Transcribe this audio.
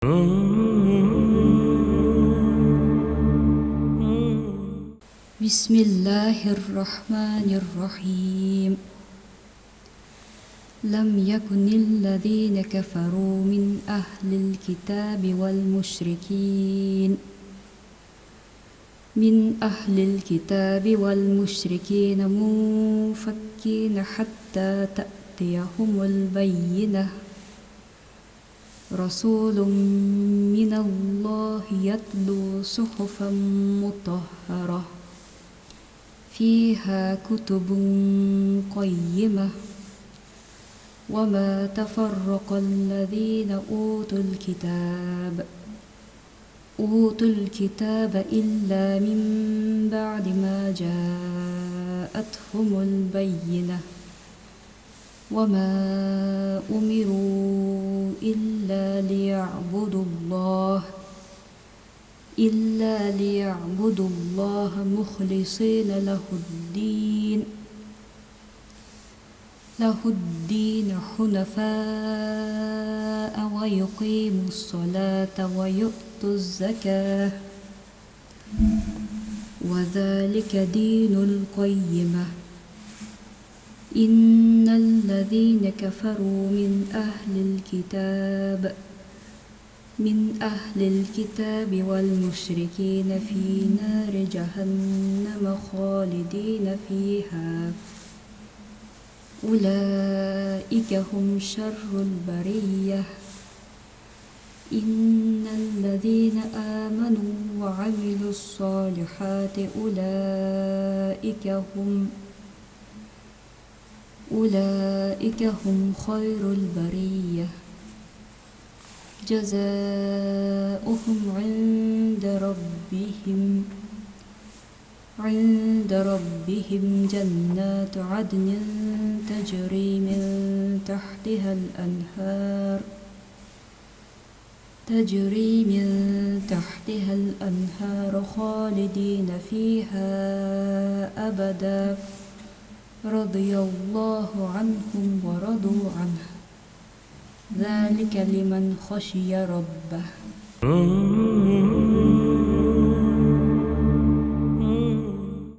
بسم الله الرحمن الرحيم. لم يكن الذين كفروا من أهل الكتاب والمشركين منفكين حتى تأتيهم البينة. رسول من الله يتلو صحفا مطهرة فيها كتب قيمة. وما تفرق الذين أوتوا الكتاب إلا من بعد ما جاءتهم البينة. وما أمروا إلا ليعبدوا الله مخلصين له الدين حنفاء ويقيموا الصلاة ويؤتوا الزكاة وذلك دين القيمة. إن الذين كفروا من أهل الكتاب والمشركين في نار جهنم خالدين فيها أولئك هم شر البرية. إن الذين آمنوا وعملوا الصالحات أولئك هم خير البرية. جزاؤهم عند ربهم جنات عدن تجري من تحتها الأنهار خالدين فيها أبدا. رضي الله عنهم ورضوا عنه ذلك لمن خشي ربه.